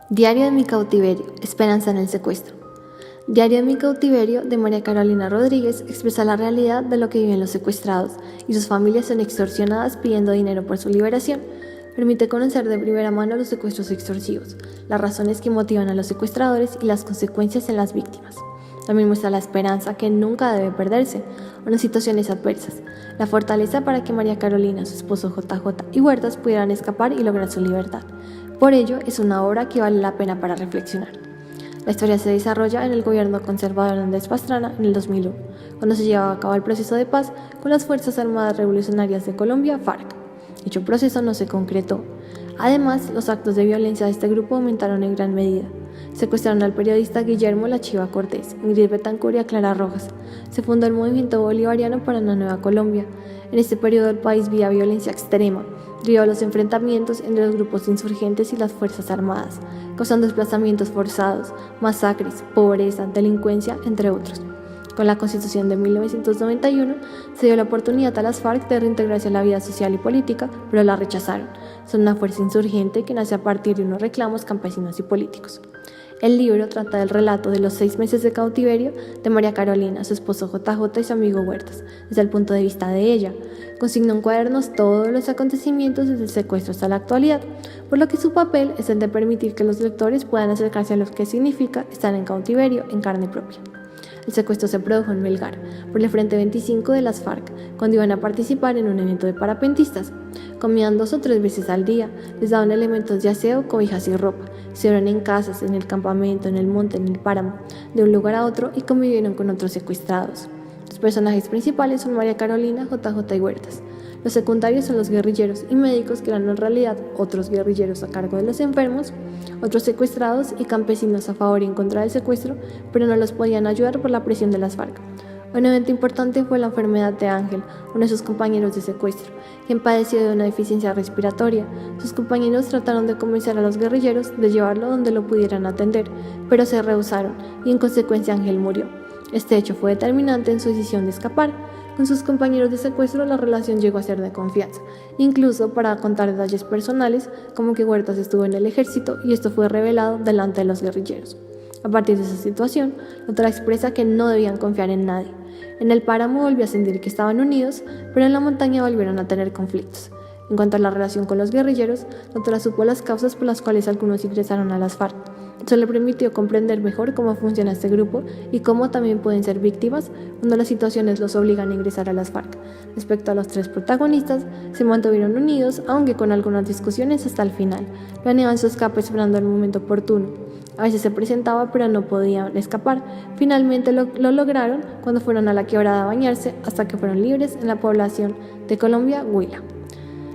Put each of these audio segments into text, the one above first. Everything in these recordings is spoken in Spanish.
Diario de mi cautiverio, esperanza en el secuestro. Diario de mi cautiverio de María Carolina Rodríguez expresa la realidad de lo que viven los secuestrados y sus familias son extorsionadas pidiendo dinero por su liberación. Permite conocer de primera mano los secuestros extorsivos, las razones que motivan a los secuestradores y las consecuencias en las víctimas. También muestra la esperanza que nunca debe perderse en situaciones adversas, la fortaleza para que María Carolina, su esposo JJ y Huertas pudieran escapar y lograr su libertad. Por ello, es una obra que vale la pena para reflexionar. La historia se desarrolla en el gobierno conservador de Andrés Pastrana en el 2001, cuando se llevaba a cabo el proceso de paz con las Fuerzas Armadas Revolucionarias de Colombia, FARC. Dicho proceso no se concretó. Además, los actos de violencia de este grupo aumentaron en gran medida. Secuestraron al periodista Guillermo La Chiva Cortés, Ingrid Betancourt y a Clara Rojas. Se fundó el movimiento bolivariano para una nueva Colombia. En este periodo el país vivía violencia extrema, debido a los enfrentamientos entre los grupos insurgentes y las Fuerzas Armadas, causando desplazamientos forzados, masacres, pobreza, delincuencia, entre otros. Con la Constitución de 1991 se dio la oportunidad a las FARC de reintegrarse a la vida social y política, pero la rechazaron. Son una fuerza insurgente que nace a partir de unos reclamos campesinos y políticos. El libro trata del relato de los 6 meses de cautiverio de María Carolina, su esposo JJ y su amigo Huertas, desde el punto de vista de ella. Consigna en cuadernos todos los acontecimientos desde el secuestro hasta la actualidad, por lo que su papel es el de permitir que los lectores puedan acercarse a lo que significa estar en cautiverio en carne propia. El secuestro se produjo en Melgar, por el Frente 25 de las FARC, cuando iban a participar en un evento de parapentistas. Comían 2 o 3 veces al día, les daban elementos de aseo, cobijas y ropa. Se unieron en casas, en el campamento, en el monte, en el páramo, de un lugar a otro y convivieron con otros secuestrados. Los personajes principales son María Carolina, JJ y Huertas. Los secundarios son los guerrilleros y médicos que eran en realidad otros guerrilleros a cargo de los enfermos, otros secuestrados y campesinos a favor y en contra del secuestro, pero no los podían ayudar por la presión de las FARC. Un evento importante fue la enfermedad de Ángel, uno de sus compañeros de secuestro, quien padeció de una deficiencia respiratoria. Sus compañeros trataron de convencer a los guerrilleros de llevarlo donde lo pudieran atender, pero se rehusaron y en consecuencia Ángel murió. Este hecho fue determinante en su decisión de escapar. Con sus compañeros de secuestro la relación llegó a ser de confianza, incluso para contar detalles personales como que Huertas estuvo en el ejército y esto fue revelado delante de los guerrilleros. A partir de esa situación, la autora expresa que no debían confiar en nadie. En el páramo volvió a sentir que estaban unidos, pero en la montaña volvieron a tener conflictos. En cuanto a la relación con los guerrilleros, la autora supo las causas por las cuales algunos ingresaron a las FARC. Eso le permitió comprender mejor cómo funciona este grupo y cómo también pueden ser víctimas cuando las situaciones los obligan a ingresar a las FARC. Respecto a los 3 protagonistas, se mantuvieron unidos, aunque con algunas discusiones hasta el final. Planeaban su escape esperando el momento oportuno. A veces se presentaba, pero no podían escapar. Finalmente lo lograron cuando fueron a la quebrada a bañarse, hasta que fueron libres en la población de Colombia, Huila.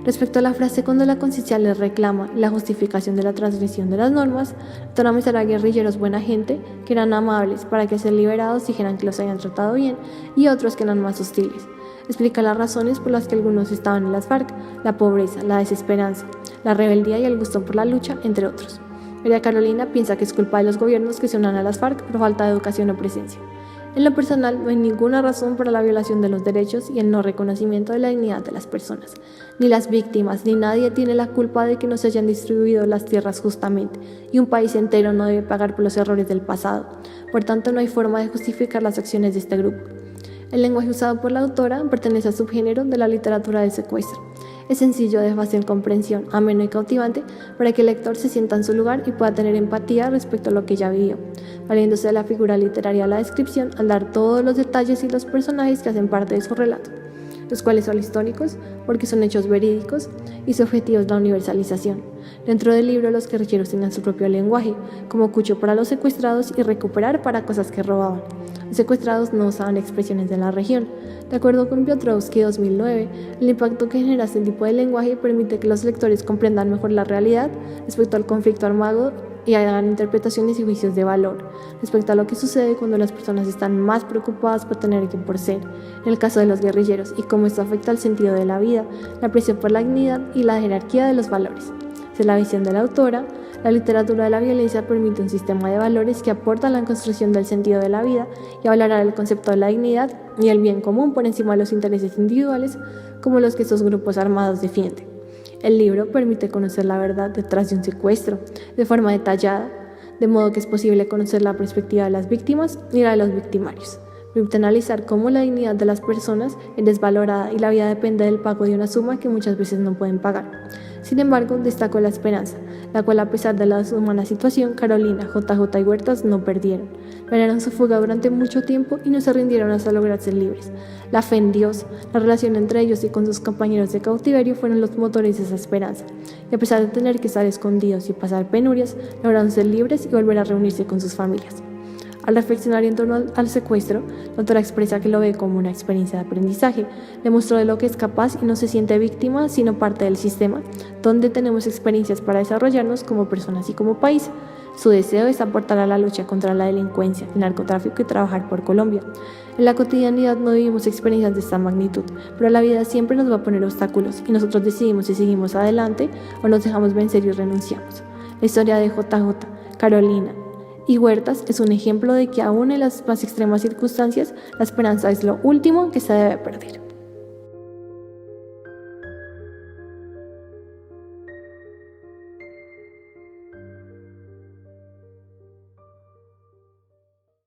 Respecto a la frase cuando la conciencia les reclama la justificación de la transgresión de las normas, la autora menciona a guerrilleros buena gente que eran amables para que al ser liberados dijeran que los habían tratado bien y otros que eran más hostiles. Explica las razones por las que algunos estaban en las FARC, la pobreza, la desesperanza, la rebeldía y el gusto por la lucha, entre otros. María Carolina piensa que es culpa de los gobiernos que se unan a las FARC por falta de educación o presencia. En lo personal, no hay ninguna razón para la violación de los derechos y el no reconocimiento de la dignidad de las personas. Ni las víctimas, ni nadie tiene la culpa de que no se hayan distribuido las tierras justamente, y un país entero no debe pagar por los errores del pasado. Por tanto, no hay forma de justificar las acciones de este grupo. El lenguaje usado por la autora pertenece al subgénero de la literatura del secuestro. Es sencillo, de fácil comprensión, ameno y cautivante para que el lector se sienta en su lugar y pueda tener empatía respecto a lo que ya vivió, valiéndose de la figura literaria de la descripción al dar todos los detalles y los personajes que hacen parte de su relato, los cuales son históricos porque son hechos verídicos y su objetivo es la universalización. Dentro del libro los guerrilleros tenían su propio lenguaje, como cucho para los secuestrados y recuperar para cosas que robaban. Los secuestrados no usaban expresiones de la región. De acuerdo con Piotrowski 2009, el impacto que genera este tipo de lenguaje permite que los lectores comprendan mejor la realidad respecto al conflicto armado y hagan interpretaciones y juicios de valor respecto a lo que sucede cuando las personas están más preocupadas por tener que por ser, en el caso de los guerrilleros, y cómo esto afecta al sentido de la vida, la aprecio por la dignidad y la jerarquía de los valores. Desde la visión de la autora, la literatura de la violencia permite un sistema de valores que aporta a la construcción del sentido de la vida y hablará del concepto de la dignidad y el bien común por encima de los intereses individuales como los que estos grupos armados defienden. El libro permite conocer la verdad detrás de un secuestro, de forma detallada, de modo que es posible conocer la perspectiva de las víctimas y la de los victimarios. Permite analizar cómo la dignidad de las personas es desvalorada y la vida depende del pago de una suma que muchas veces no pueden pagar. Sin embargo, destacó la esperanza, la cual, a pesar de la deshumana situación, Carolina, JJ y Huertas no perdieron. Planearon su fuga durante mucho tiempo y no se rindieron hasta lograr ser libres. La fe en Dios, la relación entre ellos y con sus compañeros de cautiverio fueron los motores de esa esperanza. Y a pesar de tener que estar escondidos y pasar penurias, lograron ser libres y volver a reunirse con sus familias. Al reflexionar en torno al secuestro, la autora expresa que lo ve como una experiencia de aprendizaje. Demostró de lo que es capaz y no se siente víctima, sino parte del sistema, donde tenemos experiencias para desarrollarnos como personas y como país. Su deseo es aportar a la lucha contra la delincuencia, el narcotráfico y trabajar por Colombia. En la cotidianidad no vivimos experiencias de esta magnitud, pero la vida siempre nos va a poner obstáculos y nosotros decidimos si seguimos adelante o nos dejamos vencer y renunciamos. La historia de JJ, Carolina y Huertas es un ejemplo de que aún en las más extremas circunstancias, la esperanza es lo último que se debe perder.